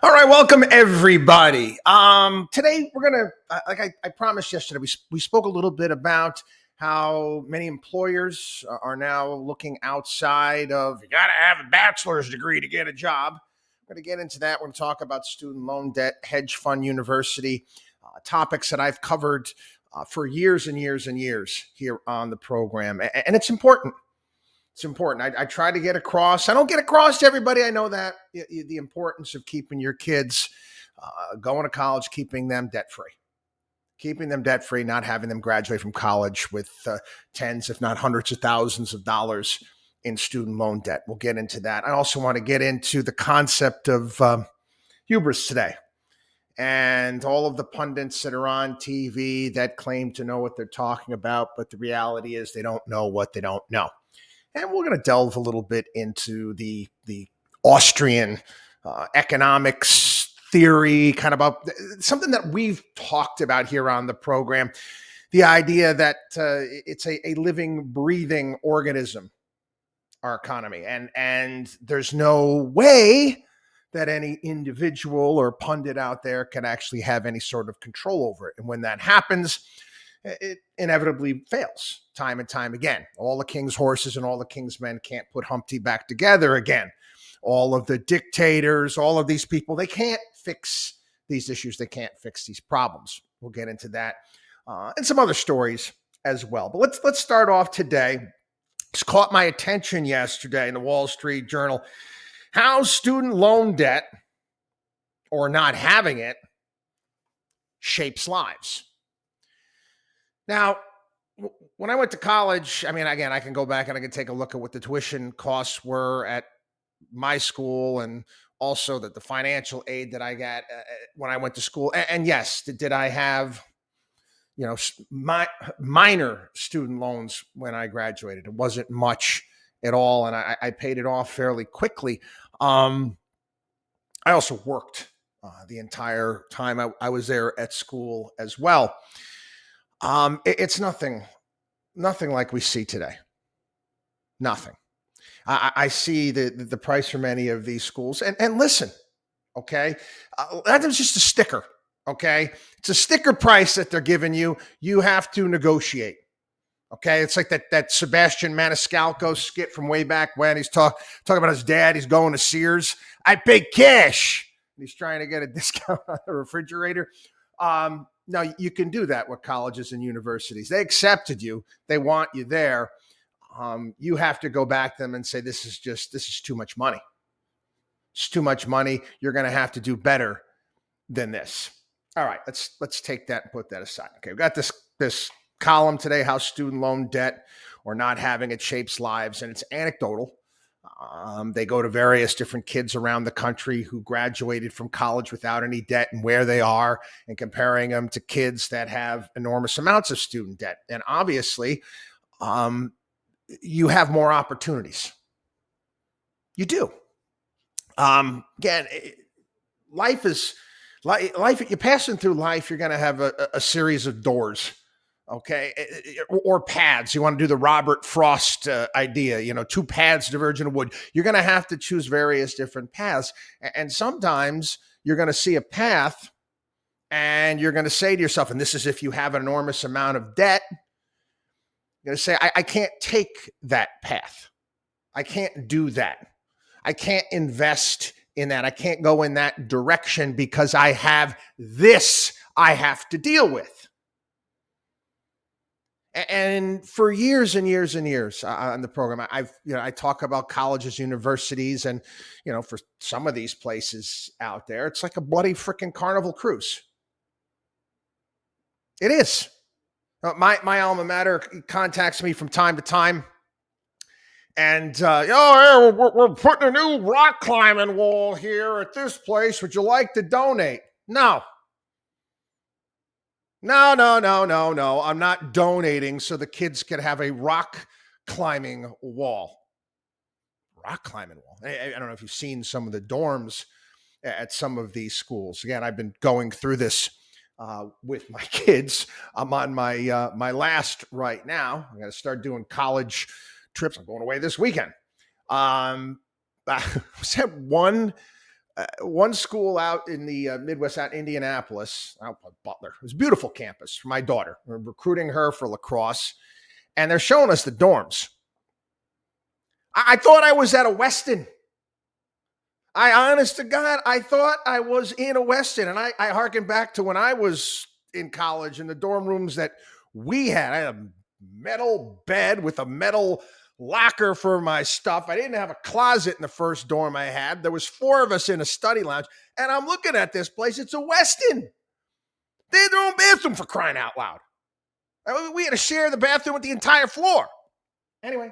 All right, welcome everybody. Today we're gonna, like I promised yesterday, we spoke a little bit about how many employers are now looking outside of you got to have a bachelor's degree to get a job. We're going to get into that. We're going to talk about student loan debt, Hedge Fund University, topics that I've covered for years and years and years here on the program, and it's important. It's important. I try to get across. I don't get across to everybody. I know that the importance of keeping your kids going to college, keeping them debt free, not having them graduate from college with tens, if not hundreds of thousands of dollars in student loan debt. We'll get into that. I also want to get into the concept of hubris today and all of the pundits that are on TV that claim to know what they're talking about, but the reality is they don't know what they don't know. And we're going to delve a little bit into the Austrian economics theory, kind of about something that we've talked about here on the program, the idea that it's a living, breathing organism, our economy. And there's no way that any individual or pundit out there can actually have any sort of control over it. And when that happens, it inevitably fails time and time again. All the king's horses and all the king's men can't put Humpty back together again. All of the dictators, all of these people, they can't fix these issues. They can't fix these problems. We'll get into that and some other stories as well. But let's start off today. It's caught my attention yesterday in the Wall Street Journal how student loan debt, or not having it, shapes lives. Now, when I went to college, I mean, again, I can go back and I can take a look at what the tuition costs were at my school and also the financial aid that I got when I went to school. And yes, did I have, minor student loans when I graduated? It wasn't much at all, and I paid it off fairly quickly. I also worked the entire time I was there at school as well. It's nothing like we see today. Nothing. I see the price for many of these schools, and listen, okay, that was just a sticker. Okay, it's a sticker price that they're giving you. You have to negotiate. Okay, it's like that Sebastian Maniscalco skit from way back when he's talking about his dad. He's going to Sears. I pay cash. He's trying to get a discount on the refrigerator. Now, you can do that with colleges and universities. They accepted you. They want you there. You have to go back to them and say, this is too much money. It's too much money. You're going to have to do better than this. All right, let's take that and put that aside. Okay, we've got this column today, how student loan debt or not having it shapes lives, and it's anecdotal. They go to various different kids around the country who graduated from college without any debt and where they are, and comparing them to kids that have enormous amounts of student debt. And obviously, you have more opportunities. You do. Again, life. You're passing through life. You're going to have a series of doors. Okay, or paths. You want to do the Robert Frost idea, 2 paths diverging in wood. You're going to have to choose various different paths. And sometimes you're going to see a path and you're going to say to yourself, and this is if you have an enormous amount of debt, you're going to say, I can't take that path. I can't do that. I can't invest in that. I can't go in that direction because I have this I have to deal with. And for years and years and years on the program, I talk about colleges, universities, and, for some of these places out there, it's like a bloody freaking Carnival cruise. It is. My alma mater contacts me from time to time, and we're putting a new rock climbing wall here at this place. Would you like to donate? No. No. I'm not donating so the kids can have a rock climbing wall. Rock climbing wall. I don't know if you've seen some of the dorms at some of these schools. Again, I've been going through this with my kids. I'm on my last right now. I'm going to start doing college trips. I'm going away this weekend. I was at one one school out in the Midwest, out in Indianapolis, out by Butler. It was a beautiful campus for my daughter. We're recruiting her for lacrosse, and they're showing us the dorms. I thought I was at a Westin. Honest to God, I thought I was in a Westin. And I harken back to when I was in college and the dorm rooms that we had. I had a metal bed with a metal locker for my stuff. I didn't have a closet in the first dorm I had. There was 4 of us in a study lounge. And I'm looking at this place. It's a Westin. They had their own bathroom, for crying out loud. We had to share the bathroom with the entire floor. Anyway.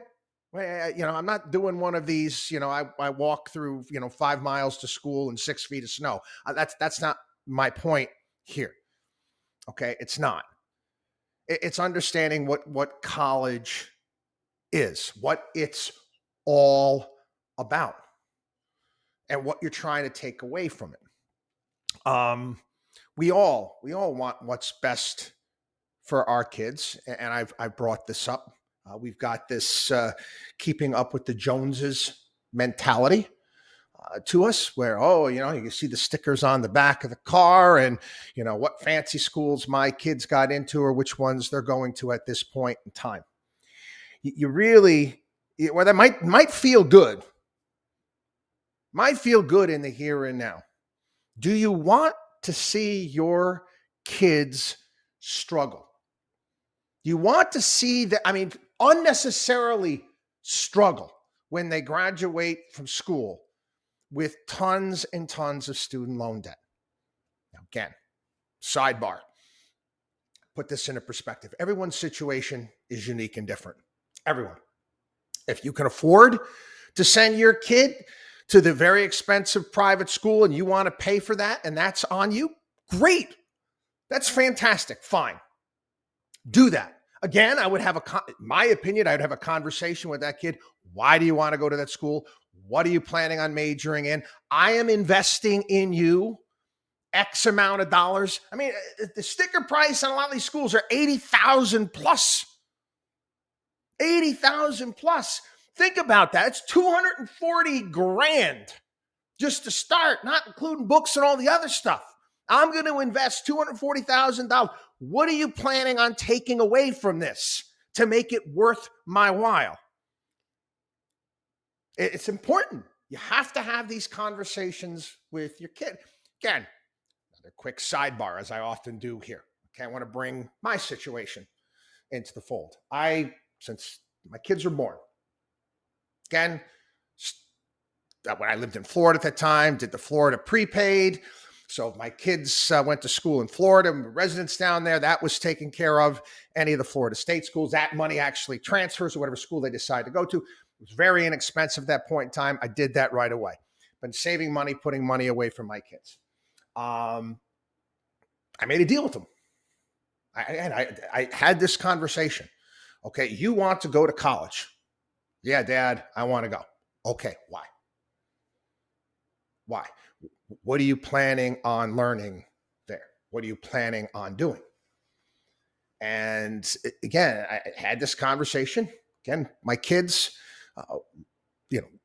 I'm not doing one of these, I walk through, 5 miles to school and 6 feet of snow. That's not my point here. Okay. It's not. It's understanding what college is, what it's all about, and what you're trying to take away from it. We all want what's best for our kids. And I've brought this up. We've got this keeping up with the Joneses mentality to us where, you can see the stickers on the back of the car and, what fancy schools my kids got into or which ones they're going to at this point in time. You really, that might feel good. Might feel good in the here and now. Do you want to see your kids struggle? You want to see that, unnecessarily struggle when they graduate from school with tons and tons of student loan debt. Now, again, sidebar, put this into perspective. Everyone's situation is unique and different. Everyone. If you can afford to send your kid to the very expensive private school and you want to pay for that and that's on you, great. That's fantastic. Fine. Do that. Again, I would have my opinion, I'd have a conversation with that kid. Why do you want to go to that school? What are you planning on majoring in? I am investing in you X amount of dollars. The sticker price on a lot of these schools are $80,000 plus. $80,000 plus. Think about that. It's $240,000 just to start, not including books and all the other stuff. I'm going to invest $240,000. What are you planning on taking away from this to make it worth my while? It's important. You have to have these conversations with your kid. Again, another quick sidebar, as I often do here. Okay, I want to bring my situation into the fold. Since my kids were born, again, when I lived in Florida at that time, did the Florida prepaid. So if my kids went to school in Florida, residents down there, that was taken care of. Any of the Florida state schools, that money actually transfers to whatever school they decide to go to. It was very inexpensive at that point in time. I did that right away. Been saving money, putting money away for my kids. I made a deal with them. I had this conversation. Okay, you want to go to college? Yeah, Dad, I want to go. Okay, why? Why? What are you planning on learning there? What are you planning on doing? And again, I had this conversation. Again, my kids,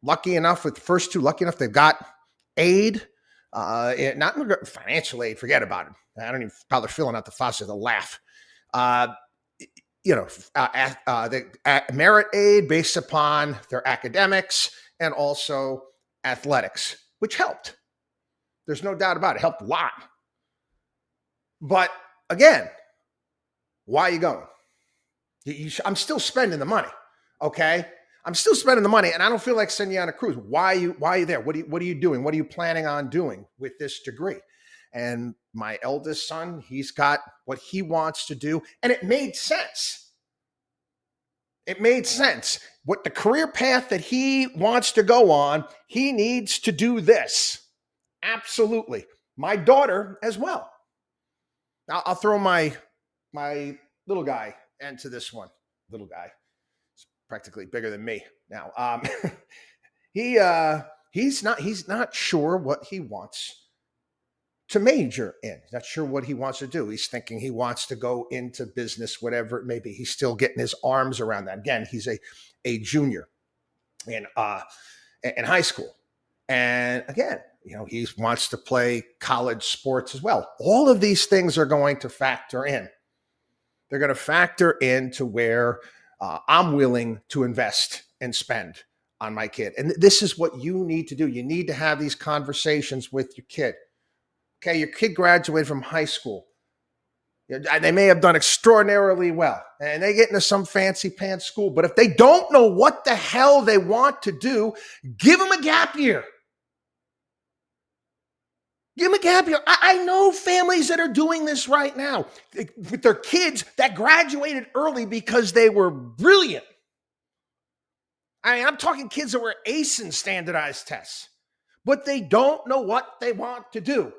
lucky enough with the first two, they've got aid, not financial aid, forget about it. I don't even bother filling out the FAFSA, they'll laugh. The merit aid based upon their academics and also athletics, which helped. There's no doubt about it. It helped a lot. But again, why are you going? I'm still spending the money. Okay. I'm still spending the money and I don't feel like sending you on a cruise. Why are you there? What are you doing? What are you planning on doing with this degree? And my eldest son, he's got what he wants to do. And it made sense. It made sense. What the career path that he wants to go on, he needs to do this. Absolutely. My daughter as well. Now I'll throw my little guy into this one. Little guy. He's practically bigger than me now. He's not sure what he wants to major in. He's not sure what he wants to do. He's thinking he wants to go into business, whatever it may be. He's still getting his arms around that. Again, he's a junior in high school. And again, He wants to play college sports as well. All of these things are going to factor in. They're going to factor into where I'm willing to invest and spend on my kid. And this is what you need to do. You need to have these conversations with your kid. Okay, your kid graduated from high school. They may have done extraordinarily well, and they get into some fancy pants school. But if they don't know what the hell they want to do, give them a gap year. Give them a gap year. I know families that are doing this right now with their kids that graduated early because they were brilliant. I'm talking kids that were acing standardized tests, but they don't know what they want to do.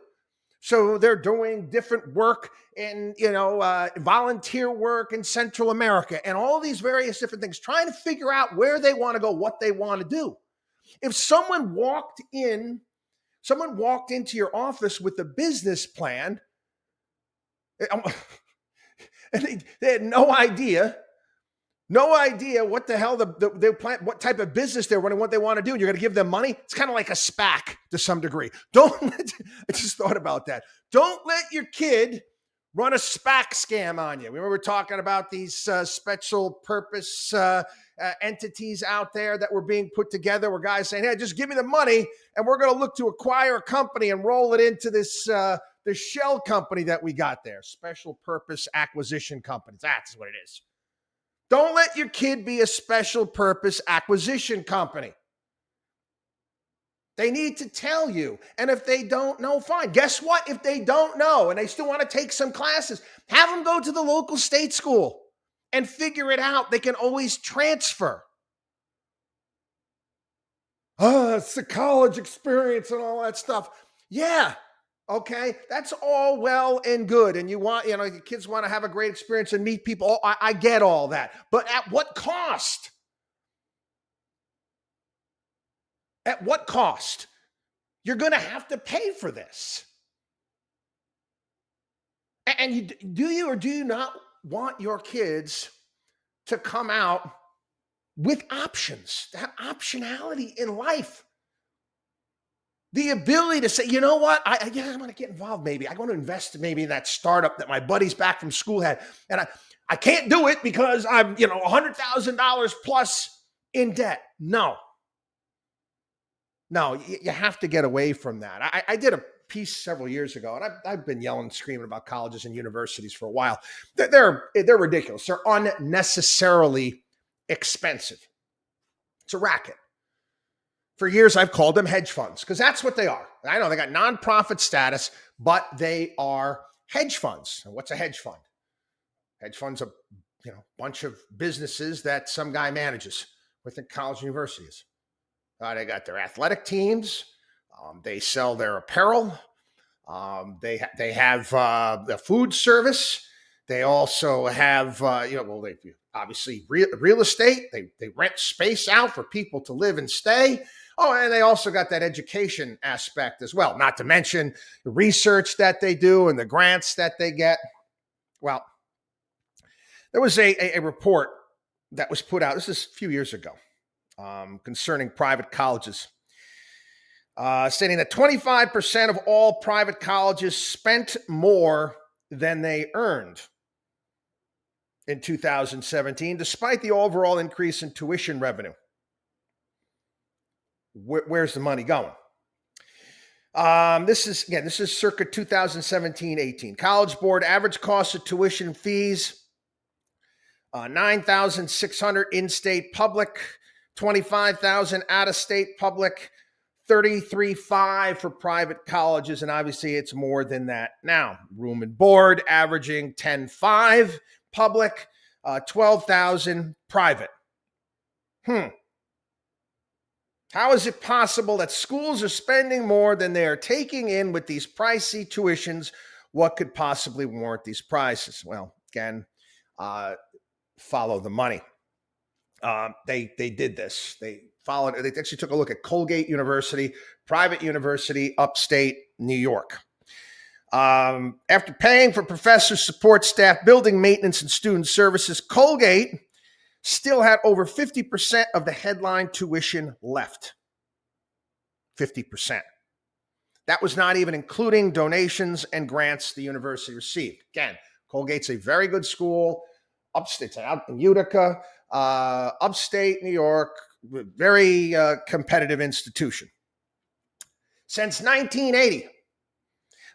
So they're doing different work in, volunteer work in Central America and all these various different things, trying to figure out where they want to go, what they want to do. If someone walked into your office with a business plan, and they had no idea what the hell they plan, what type of business they're running, what they want to do, and you're going to give them money. It's kind of like a SPAC to some degree. I just thought about that. Don't let your kid run a SPAC scam on you. We were talking about these special purpose entities out there that were being put together where guys saying, hey, just give me the money and we're going to look to acquire a company and roll it into this shell company that we got there. Special purpose acquisition companies. That's what it is. Don't let your kid be a special purpose acquisition company. They need to tell you. And if they don't know, fine. Guess what? If they don't know and they still want to take some classes, have them go to the local state school and figure it out. They can always transfer. It's the college experience and all that stuff. Yeah. Okay, that's all well and good. And your kids want to have a great experience and meet people. I get all that. But at what cost? At what cost? You're going to have to pay for this. And do you not want your kids to come out with options, that optionality in life? The ability to say, you know what, I want to get involved maybe. I want to invest maybe in that startup that my buddies back from school had. And I can't do it because I'm, $100,000 plus in debt. No, you have to get away from that. I did a piece several years ago, and I've been yelling and screaming about colleges and universities for a while. They're ridiculous. They're unnecessarily expensive. It's a racket. For years, I've called them hedge funds because that's what they are. I know they got nonprofit status, but they are hedge funds. And what's a hedge fund? Hedge funds are, bunch of businesses that some guy manages within college and universities. They got their athletic teams. They sell their apparel. They have the food service. They also have, they obviously real estate. They rent space out for people to live and stay. Oh, and they also got that education aspect as well, not to mention the research that they do and the grants that they get. Well, there was a report that was put out, this is a few years ago, concerning private colleges, stating that 25% of all private colleges spent more than they earned in 2017, despite the overall increase in tuition revenue. Where's the money going? This is circa 2017-18. College Board average cost of tuition fees, $9,600 in-state public, $25,000 out-of-state public, $33,500 for private colleges, and obviously it's more than that now. Room and board averaging $10,500 public, $12,000 private. How is it possible that schools are spending more than they are taking in with these pricey tuitions? What could possibly warrant these prices? Well, again, follow the money. They did this. They actually took a look at Colgate University, private university, upstate New York. After paying for professors, support staff, building maintenance, and student services, Colgate still had over 50% of the headline tuition left. 50%. That was not even including donations and grants the university received. Again, Colgate's a very good school, upstate, out in Utica, upstate New York, very competitive institution. Since 1980,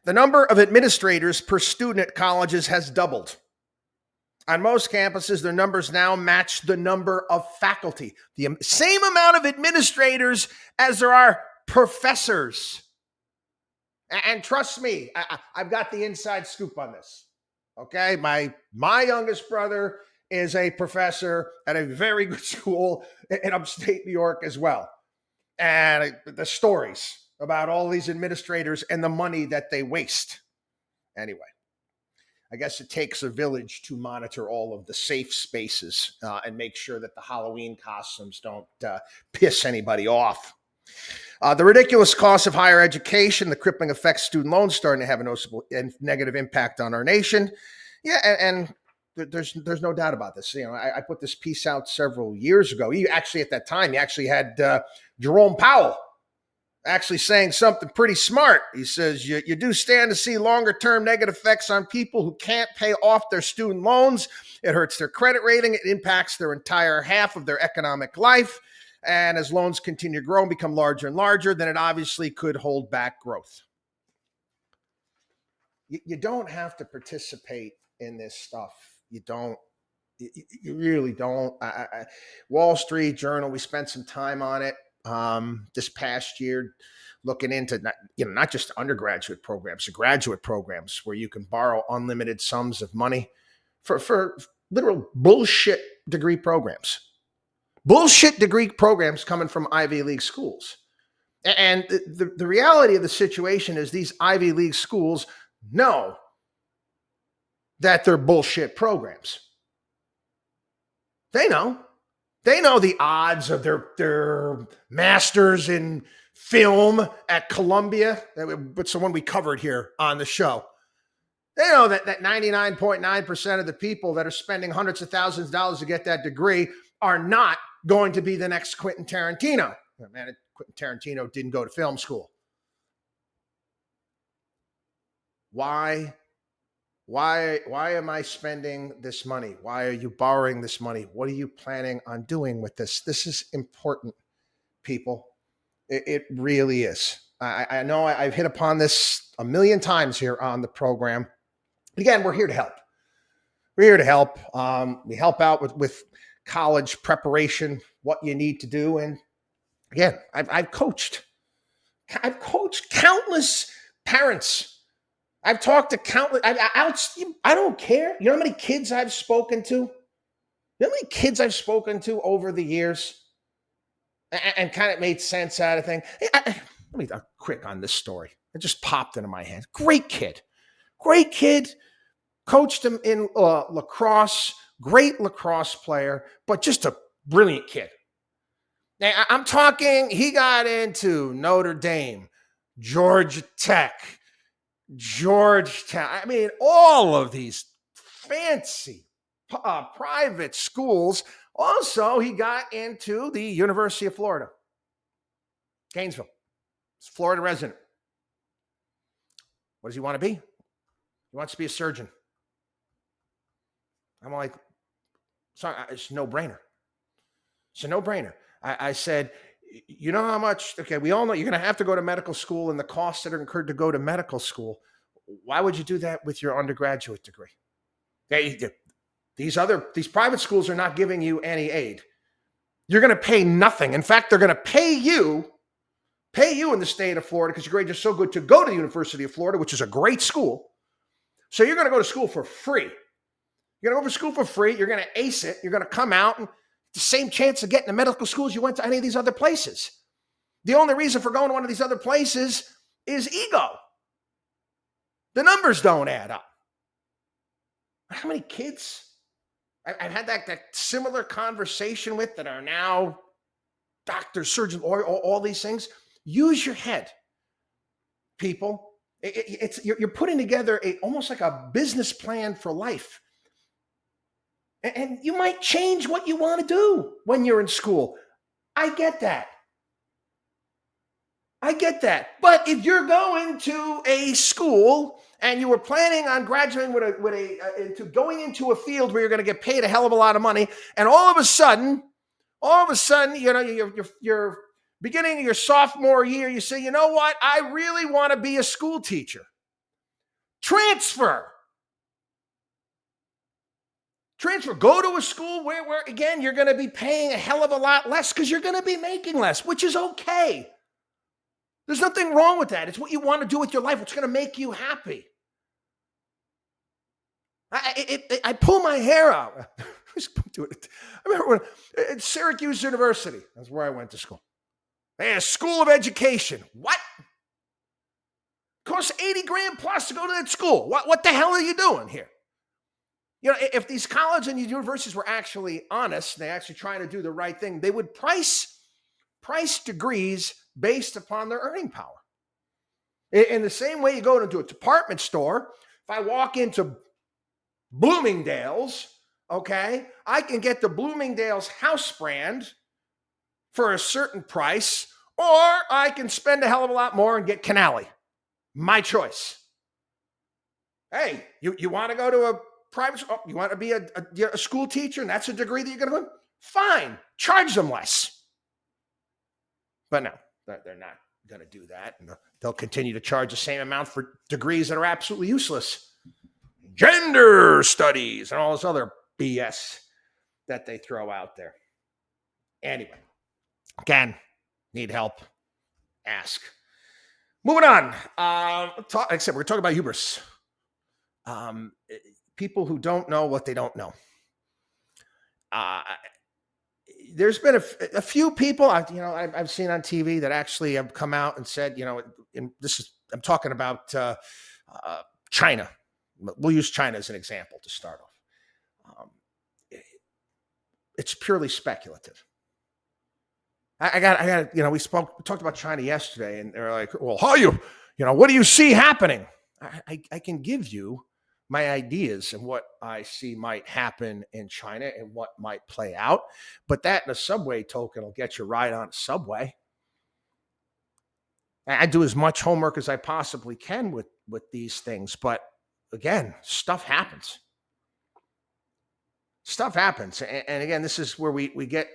the number of administrators per student at colleges has doubled. On most campuses, their numbers now match the number of faculty, the same amount of administrators as there are professors. And trust me, I've got the inside scoop on this. Okay, my youngest brother is a professor at a very good school in upstate New York as well. And the stories about all these administrators and the money that they waste. Anyway, I guess it takes a village to monitor all of the safe spaces and make sure that the Halloween costumes don't piss anybody off. The ridiculous cost of higher education, the crippling effects of student loans starting to have a noticeable and negative impact on our nation. Yeah, and there's no doubt about this. You know, I put this piece out several years ago. At that time, you actually had Jerome Powell actually saying something pretty smart. He says, you do stand to see longer-term negative effects on people who can't pay off their student loans. It hurts their credit rating. It impacts their entire half of their economic life. And as loans continue to grow and become larger and larger, then it obviously could hold back growth. You don't have to participate in this stuff. You don't. You really don't. Wall Street Journal, we spent some time on it this past year, looking into not just undergraduate programs, the graduate programs where you can borrow unlimited sums of money for literal bullshit degree programs. Bullshit degree programs coming from Ivy League schools. And the reality of the situation is these Ivy League schools know that they're bullshit programs. They know. They know the odds of their masters in film at Columbia. It's the one we covered here on the show. They know that 99.9% of the people that are spending hundreds of thousands of dollars to get that degree are not going to be the next Quentin Tarantino. Man, Quentin Tarantino didn't go to film school. Why am I spending this money? Why are you borrowing this money? What are you planning on doing with this? This is important, people. It really is. I know I've hit upon this a million times here on the program. Again, we're here to help. We're here to help. We help out with college preparation, what you need to do. And again, I've coached countless parents. I've talked to countless, I don't care. You know how many kids I've spoken to? You know how many kids I've spoken to over the years and kind of made sense out of things? Let me quick on this story. It just popped into my head. Great kid. Coached him in lacrosse, great lacrosse player, but just a brilliant kid. Now, I'm talking, he got into Notre Dame, Georgia Tech, Georgetown. I mean, all of these fancy private schools. Also, he got into the University of Florida, Gainesville. He's a Florida resident. What does he want to be? He wants to be a surgeon. I'm like, sorry, it's a no-brainer. It's a no-brainer. I said, you know how much, okay, we all know you're going to have to go to medical school and the costs that are incurred to go to medical school. Why would you do that with your undergraduate degree? These private schools are not giving you any aid. You're going to pay nothing. In fact, they're going to pay you in the state of Florida because your grades are so good to go to the University of Florida, which is a great school. So you're going to go to school for free. You're going to go to school for free. You're going to ace it. You're going to come out and the same chance of getting to medical school as you went to any of these other places. The only reason for going to one of these other places is ego. The numbers don't add up. How many kids I've had that similar conversation with that are now doctors, surgeons, all these things? Use your head, people. You're putting together almost like a business plan for life. And you might change what you want to do when you're in school. I get that. I get that. But if you're going to a school and you were planning on graduating into going into a field where you're going to get paid a hell of a lot of money, and all of a sudden, you're beginning of your sophomore year, you say, you know what? I really want to be a school teacher. Transfer. Go to a school where again, you're going to be paying a hell of a lot less because you're going to be making less, which is okay. There's nothing wrong with that. It's what you want to do with your life. What's going to make you happy. I pull my hair out. I remember when at Syracuse University, that's where I went to school. They had a school of education. What? Costs $80,000 plus to go to that school. What the hell are you doing here? You know, if these colleges and universities were actually honest, they actually trying to do the right thing, they would price degrees based upon their earning power. In the same way you go into a department store, if I walk into Bloomingdale's, okay, I can get the Bloomingdale's house brand for a certain price, or I can spend a hell of a lot more and get Canali. My choice. Hey, you want to go to a private school? You want to be a school teacher, and that's a degree that you're going to go? Fine. Charge them less. But no, they're not going to do that. And they'll continue to charge the same amount for degrees that are absolutely useless. Gender studies and all this other BS that they throw out there. Anyway, again, need help, ask. Moving on. Like I said, we're talking about hubris. People who don't know what they don't know. There's been a few people I've seen on TV that actually have come out and said, I'm talking about China. We'll use China as an example to start off. It's purely speculative. We talked about China yesterday, and they're like, well, what do you see happening? I can give you my ideas and what I see might happen in China and what might play out. But that in a subway token will get you right on a subway. I do as much homework as I possibly can with these things. But again, stuff happens. And again, this is where we get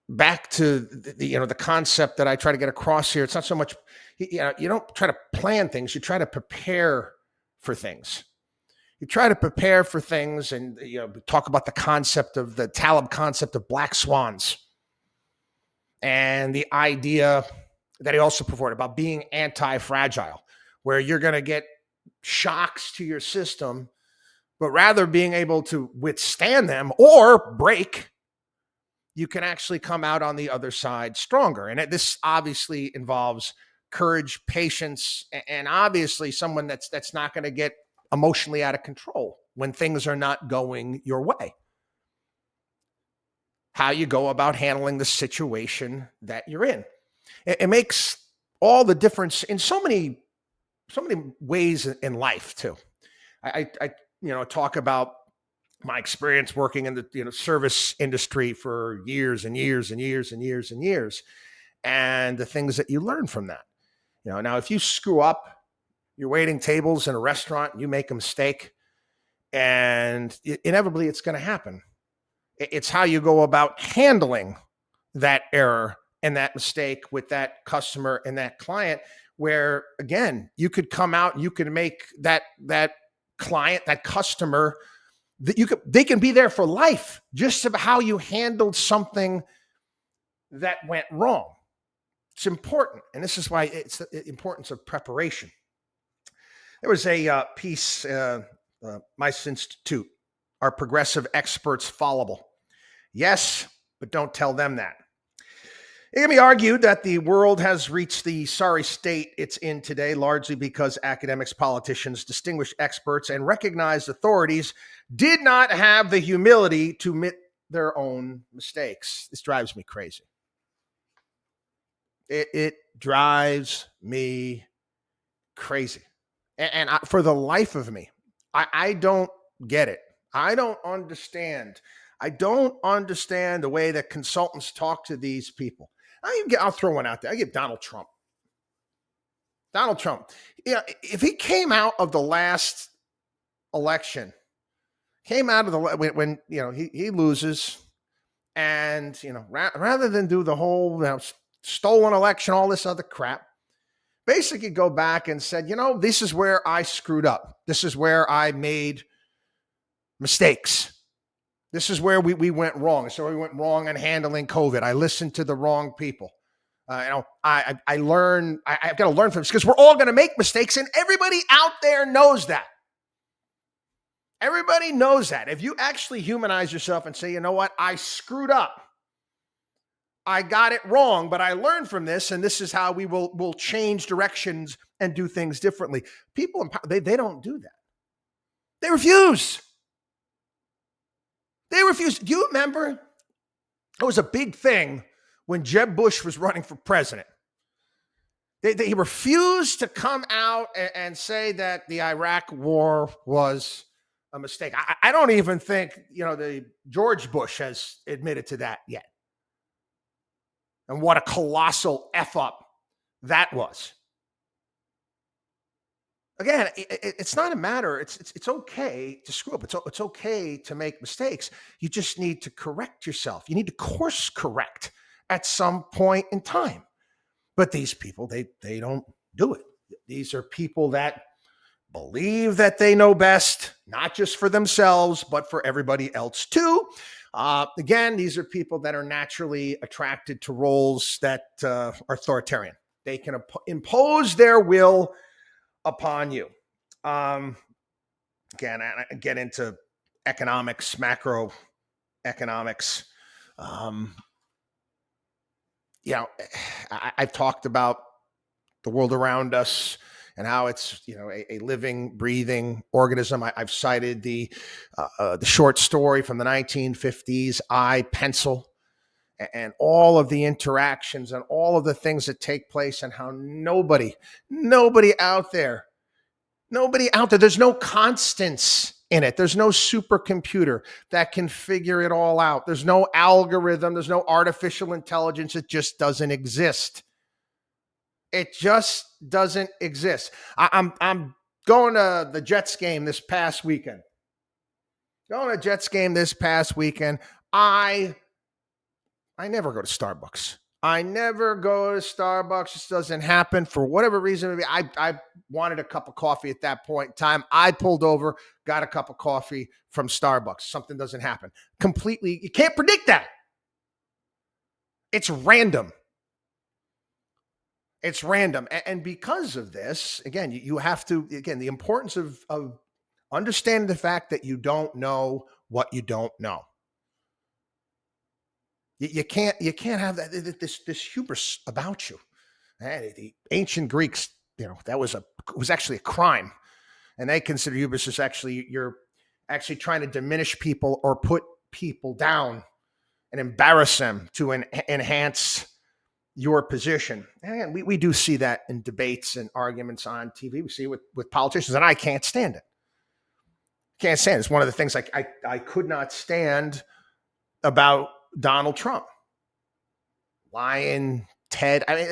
back to the concept that I try to get across here. It's not so much, you don't try to plan things. You try to prepare for things. You try to prepare for things, and talk about the Taleb concept of black swans, and the idea that he also purported about being anti-fragile, where you're going to get shocks to your system, but rather being able to withstand them or break, you can actually come out on the other side stronger. And this obviously involves courage, patience, and obviously someone that's not going to get emotionally out of control when things are not going your way. How you go about handling the situation that you're in. It makes all the difference in so many ways in life too. I talk about my experience working in the service industry for years and years and years and years and years, and the things that you learn from that. Now if you screw up, you're waiting tables in a restaurant, and you make a mistake, and inevitably it's going to happen. It's how you go about handling that error and that mistake with that customer and that client, where again, you could come out and you can make that client, that customer, they can be there for life, just about how you handled something that went wrong. It's important. And this is why it's the importance of preparation. There was a piece, Mice Institute, are progressive experts fallible? Yes, but don't tell them that. It can be argued that the world has reached the sorry state it's in today, largely because academics, politicians, distinguished experts, and recognized authorities did not have the humility to admit their own mistakes. This drives me crazy. It drives me crazy. And for the life of me, I don't get it. I don't understand. I don't understand the way that consultants talk to these people. I'll throw one out there. I give Donald Trump. Donald Trump. If he came out of the last election, came out of the when he loses, and rather than do the whole stolen election, all this other crap, basically go back and said, this is where I screwed up. This is where I made mistakes. This is where we went wrong. So we went wrong in handling COVID. I listened to the wrong people. I learn. I've got to learn from this because we're all going to make mistakes, and everybody out there knows that. Everybody knows that. If you actually humanize yourself and say, you know what, I screwed up. I got it wrong, but I learned from this, and this is how we'll change directions and do things differently. People, they don't do that. They refuse. They refuse. Do you remember? It was a big thing when Jeb Bush was running for president. They refused to come out and say that the Iraq war was a mistake. I don't even think, the George Bush has admitted to that yet. And what a colossal F up that was. Again, it's not a matter. It's okay to screw up. It's okay to make mistakes. You just need to correct yourself. You need to course correct at some point in time. But these people, they don't do it. These are people that believe that they know best, not just for themselves, but for everybody else too. Again, these are people that are naturally attracted to roles that are authoritarian. They can impose their will upon you. Again, I get into economics, macroeconomics. I've talked about the world around us and how it's a living, breathing organism. I've cited the short story from the 1950s, I, Pencil, and all of the interactions and all of the things that take place, and how nobody out there, there's no constants in it. There's no supercomputer that can figure it all out. There's no algorithm. There's no artificial intelligence. It just doesn't exist. It just doesn't exist. I'm going to the Jets game this past weekend. I never go to Starbucks. It just doesn't happen for whatever reason. Maybe I wanted a cup of coffee at that point in time. I pulled over, got a cup of coffee from Starbucks. Something doesn't happen. Completely, you can't predict that. It's random. And because of this, again, you have to, the importance of understanding the fact that you don't know what you don't know. You can't have this hubris about you. The ancient Greeks, that was actually a crime, and they consider hubris as you're actually trying to diminish people or put people down and embarrass them to enhance your position. And we do see that in debates and arguments on TV. We see it with politicians, and I can't stand it. It's one of the things I could not stand about Donald Trump. Lying Ted. I mean,